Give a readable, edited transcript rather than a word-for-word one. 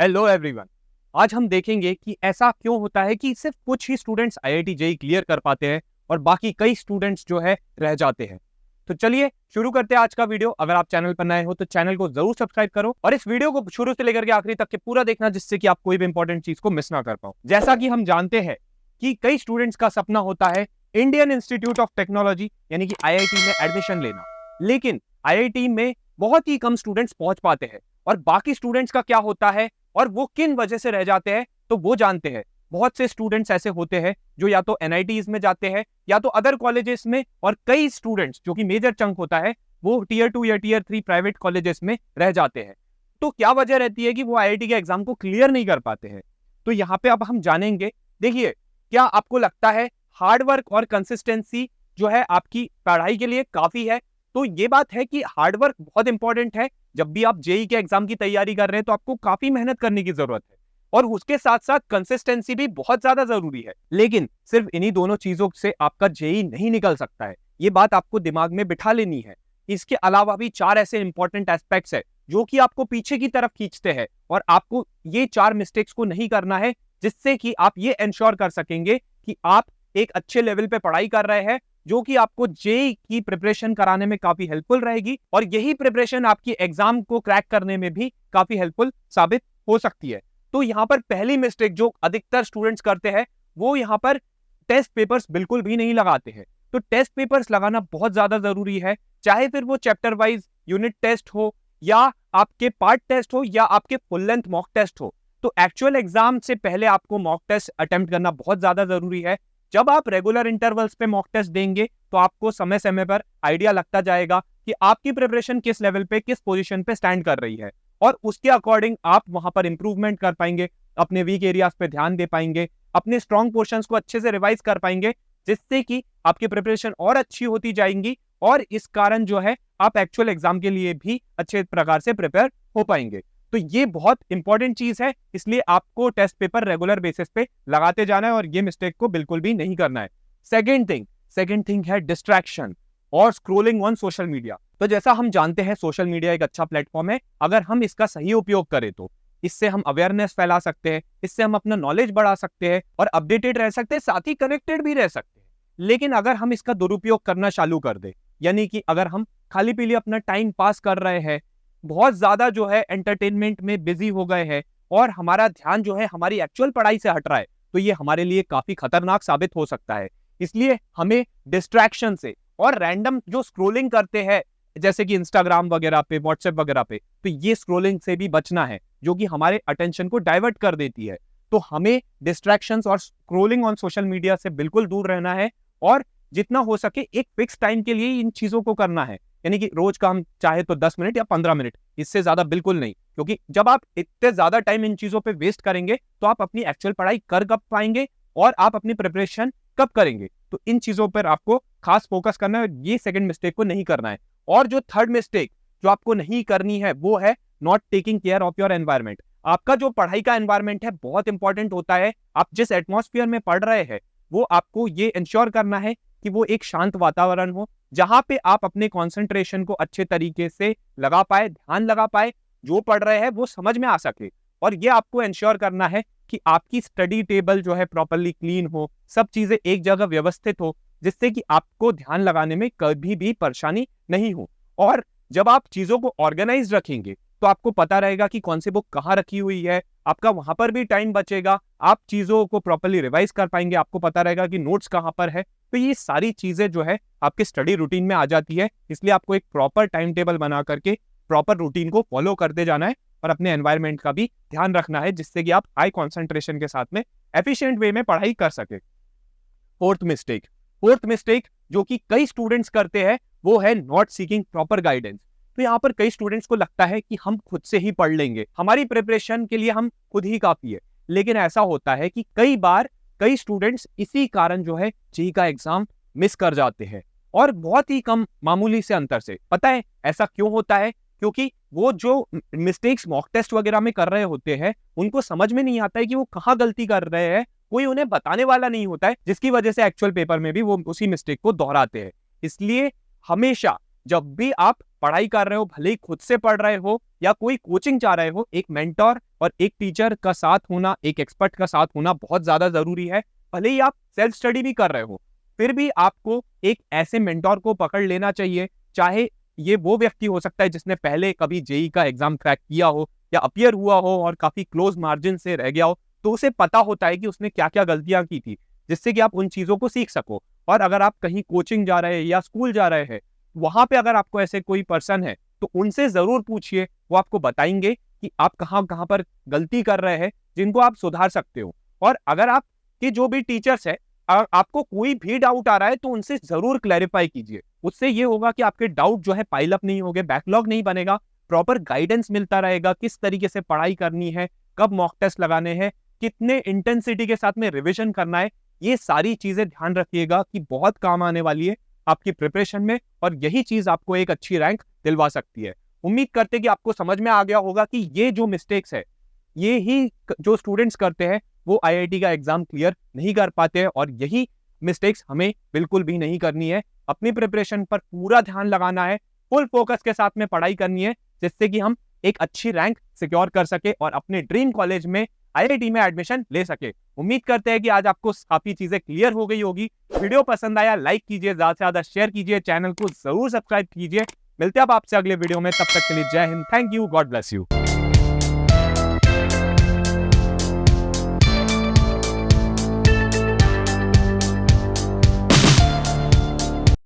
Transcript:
Hello everyone. आज हम देखेंगे कि ऐसा क्यों होता है कि सिर्फ कुछ ही स्टूडेंट्स आईआईटी जेईई क्लियर कर पाते हैं और बाकी कई स्टूडेंट्स जो है रह जाते हैं। तो चलिए शुरू करते हैं आज का वीडियो। अगर आप चैनल पर नए हो तो चैनल को जरूर सब्सक्राइब करो और इस वीडियो को शुरू से लेकर के आखिरी तक के पूरा देखना, जिससे कि आप कोई भी इंपॉर्टेंट चीज को मिस ना कर पाओ। जैसा कि हम जानते हैं कि कई स्टूडेंट्स का सपना होता है इंडियन इंस्टीट्यूट ऑफ टेक्नोलॉजी यानी कि आईआईटी में एडमिशन लेना, लेकिन आईआईटी में बहुत ही कम स्टूडेंट्स पहुंच पाते हैं। और बाकी स्टूडेंट्स का क्या होता है और वो किन वजह से रह जाते हैं तो वो जानते हैं। बहुत से स्टूडेंट्स ऐसे होते हैं जो या तो एनआईटीज में जाते हैं या तो अदर कॉलेजेस में, और कई स्टूडेंट्स जो कि मेजर चंक होता है वो टियर 2 या टियर 3 प्राइवेट कॉलेजेस में रह जाते हैं। तो क्या वजह रहती है कि वो आईआईटी के एग्जाम को क्लियर नहीं कर पाते हैं? तो यहाँ पे अब हम जानेंगे। देखिए, क्या आपको लगता है हार्ड वर्क और कंसिस्टेंसी जो है आपकी पढ़ाई के लिए काफी है? तो ये बात है कि हार्ड वर्क बहुत इंपॉर्टेंट है। जब भी आप जेईई के एग्जाम की तैयारी कर रहे हैं तो आपको काफी मेहनत करने की जरूरत है, और उसके साथ साथ कंसिस्टेंसी भी बहुत ज्यादा जरूरी है। लेकिन सिर्फ इन्हीं दोनों चीजों से आपका जेईई नहीं निकल सकता है, ये बात आपको दिमाग में बिठा लेनी है। इसके अलावा भी 4 ऐसे इंपॉर्टेंट एस्पेक्ट्स है जो कि आपको पीछे की तरफ खींचते हैं, और आपको ये 4 मिस्टेक्स को नहीं करना है, जिससे कि आप ये इंश्योर कर सकेंगे कि आप एक अच्छे लेवल पे पढ़ाई कर रहे हैं, जो कि आपको जेईई की प्रिपरेशन कराने में काफी हेल्पफुल रहेगी, और यही प्रिपरेशन आपकी एग्जाम को क्रैक करने में भी काफी हेल्पफुल साबित हो सकती है। तो यहाँ पर पहली मिस्टेक जो अधिकतर स्टूडेंट्स करते हैं वो यहाँ पर टेस्ट पेपर्स बिल्कुल भी नहीं लगाते हैं। तो टेस्ट पेपर्स लगाना बहुत ज्यादा जरूरी है, चाहे फिर वो चैप्टर वाइज यूनिट टेस्ट हो या आपके पार्ट टेस्ट हो या आपके फुल लेंथ मॉक टेस्ट हो। तो एक्चुअल एग्जाम से पहले आपको मॉक टेस्ट अटेम्प्ट करना बहुत ज्यादा जरूरी है। जब आप रेगुलर इंटरवल्स पे मॉक टेस्ट देंगे तो आपको समय समय पर आइडिया लगता जाएगा कि आपकी प्रिपरेशन किस लेवल पे, किस पोजीशन पे स्टैंड कर रही है, और उसके अकॉर्डिंग आप वहां पर इंप्रूवमेंट कर पाएंगे, अपने वीक एरियाज पे ध्यान दे पाएंगे, अपने स्ट्रॉन्ग पोर्शंस को अच्छे से रिवाइज कर पाएंगे, जिससे कि आपकी प्रिपरेशन और अच्छी होती जाएंगी, और इस कारण जो है आप एक्चुअल एग्जाम के लिए भी अच्छे प्रकार से प्रिपेयर हो पाएंगे। तो ये बहुत इंपॉर्टेंट चीज है, इसलिए आपको टेस्ट पेपर रेगुलर बेसिस पे लगाते जाना है और ये मिस्टेक को बिल्कुल भी नहीं करना है। सेकेंड थिंग है डिस्ट्रैक्शन और स्क्रोलिंग ऑन सोशल मीडिया। तो जैसा हम जानते हैं सोशल मीडिया एक अच्छा प्लेटफॉर्म है, अगर हम इसका सही उपयोग करें तो इससे हम अवेयरनेस फैला सकते हैं, इससे हम अपना नॉलेज बढ़ा सकते हैं और अपडेटेड रह सकते हैं, साथ ही कनेक्टेड भी रह सकते हैं। लेकिन अगर हम इसका दुरुपयोग करना चालू कर दे, यानी कि अगर हम खाली पीली अपना टाइम पास कर रहे हैं, बहुत ज्यादा जो है एंटरटेनमेंट में बिजी हो गए हैं और हमारा ध्यान जो है हमारी एक्चुअल पढ़ाई से हट रहा है, तो ये हमारे लिए काफी खतरनाक साबित हो सकता है। इसलिए हमें डिस्ट्रैक्शन से और रैंडम जो स्क्रोलिंग करते हैं जैसे कि इंस्टाग्राम वगैरह पे, व्हाट्सएप वगैरह पे, तो ये स्क्रोलिंग से भी बचना है, जो कि हमारे अटेंशन को डाइवर्ट कर देती है। तो हमें डिस्ट्रैक्शंस और स्क्रोलिंग ऑन सोशल मीडिया से बिल्कुल दूर रहना है, और जितना हो सके एक फिक्स टाइम के लिए इन चीजों को करना है, यानी कि रोज का हम चाहे तो 10 मिनट या 15 मिनट, इससे ज्यादा बिल्कुल नहीं। क्योंकि जब आप इतने ज्यादा टाइम इन चीजों पे वेस्ट करेंगे तो आप अपनी एक्चुअल पढ़ाई कर कब पाएंगे और आप अपनी प्रिपरेशन कब करेंगे? तो इन चीजों पर आपको खास फोकस करना है, ये सेकंड मिस्टेक को नहीं करना है। और जो थर्ड मिस्टेक जो आपको नहीं करनी है वो है not taking care of your environment. आपका जो पढ़ाई का एनवायरमेंट है बहुत इंपॉर्टेंट होता है। आप जिस एटमॉस्फेयर में पढ़ रहे हैं वो आपको ये इंश्योर करना है कि वो एक शांत वातावरण हो, जहां पे आप अपने कंसंट्रेशन को अच्छे तरीके से लगा पाए, ध्यान लगा पाए, जो पढ़ रहे हैं वो समझ में आ सके। और ये आपको इंश्योर करना है कि आपकी स्टडी टेबल जो है प्रॉपर्ली क्लीन हो, सब चीजें एक जगह व्यवस्थित हो, जिससे कि आपको ध्यान लगाने में कभी भी परेशानी नहीं हो। और जब आप चीजों को ऑर्गेनाइज रखेंगे तो आपको पता रहेगा कि कौन सी बुक कहाँ रखी हुई है, आपका वहां पर भी टाइम बचेगा, आप चीजों को प्रॉपर्ली रिवाइज कर पाएंगे, आपको पता रहेगा कि नोट्स कहाँ पर है। तो ये सारी चीजें जो है आपके स्टडी रूटीन में आ जाती है। इसलिए आपको एक प्रॉपर टाइम टेबल बना करके प्रॉपर रूटीन को फॉलो करते जाना है और अपने एनवायरमेंट का भी ध्यान रखना है, जिससे कि आप हाई कॉन्सेंट्रेशन के साथ में एफिशिएंट वे में पढ़ाई कर सके। फोर्थ मिस्टेक जो कि कई स्टूडेंट्स करते हैं वो है नॉट सीकिंग प्रॉपर गाइडेंस। तो यहाँ पर कई स्टूडेंट्स को लगता है कि हम खुद से ही पढ़ लेंगे, हमारी प्रिपरेशन के लिए हम खुद ही काफी है। लेकिन ऐसा होता है कि कई बार कई स्टूडेंट्स इसी कारण जो है जेईई का एग्जाम मिस कर जाते हैं, और बहुत ही कम मामूली से अंतर से। पता है ऐसा क्यों होता है? क्योंकि वो जो मिस्टेक्स मॉक टेस्ट वगैरह में कर रहे होते हैं उनको समझ में नहीं आता है कि वो कहाँ गलती कर रहे हैं, कोई उन्हें बताने वाला नहीं होता है, जिसकी वजह से एक्चुअल पेपर में भी वो उसी मिस्टेक को दोहराते हैं। इसलिए हमेशा जब भी आप पढ़ाई कर रहे हो, भले ही खुद से पढ़ रहे हो या कोई कोचिंग जा रहे हो, एक मेंटर और एक टीचर का साथ होना, एक एक्सपर्ट का साथ होना बहुत ज्यादा जरूरी है। भले ही आप सेल्फ स्टडी भी कर रहे हो, फिर भी आपको एक ऐसे मेंटर को पकड़ लेना चाहिए। चाहे ये वो व्यक्ति हो सकता है जिसने पहले कभी जेई का एग्जाम क्रैक किया हो या अपियर हुआ हो और काफी क्लोज मार्जिन से रह गया हो, तो उसे पता होता है कि उसने क्या क्या गलतियां की थी, जिससे कि आप उन चीजों को सीख सको। और अगर आप कहीं कोचिंग जा रहे हैं या स्कूल जा रहे हैं, वहां पे अगर आपको ऐसे कोई पर्सन है तो उनसे जरूर पूछिए, वो आपको बताएंगे कि आप कहाँ कहाँ पर गलती कर रहे हैं, जिनको आप सुधार सकते हो। और अगर आपके जो भी टीचर्स है, अगर आपको कोई भी डाउट आ रहा है तो उनसे जरूर क्लैरिफाई कीजिए। उससे ये होगा कि आपके डाउट जो है पाइल अप नहीं होंगे, बैकलॉग नहीं बनेगा, प्रॉपर गाइडेंस मिलता रहेगा, किस तरीके से पढ़ाई करनी है, कब मॉक टेस्ट लगाने हैं, कितने इंटेंसिटी के साथ में रिविजन करना है। ये सारी चीजें ध्यान रखिएगा कि बहुत काम आने वाली है आपकी प्रिपरेशन में, और यही चीज आपको एक अच्छी रैंक दिलवा सकती है। उम्मीद करते कि आपको समझ में आ गया होगा कि ये जो मिस्टेक्स है, ये ही जो स्टूडेंट्स करते हैं वो आईआईटी का एग्जाम क्लियर नहीं कर पाते हैं, और यही मिस्टेक्स हमें बिल्कुल भी नहीं करनी है। अपनी प्रिपरेशन पर पूरा ध्यान लगाना है, फुल फोकस के साथ में पढ़ाई करनी है, जिससे कि हम एक अच्छी रैंक सिक्योर कर सके और अपने ड्रीम कॉलेज में आईआईटी में एडमिशन ले सके। उम्मीद करते हैं कि आज आपको काफी चीजें क्लियर हो गई होगी। वीडियो पसंद आया लाइक कीजिए, ज्यादा से ज्यादा शेयर कीजिए, चैनल को जरूर सब्सक्राइब कीजिए। मिलते हैं अब आपसे अगले वीडियो में, तब तक के लिए जय Hind, thank you, God bless you.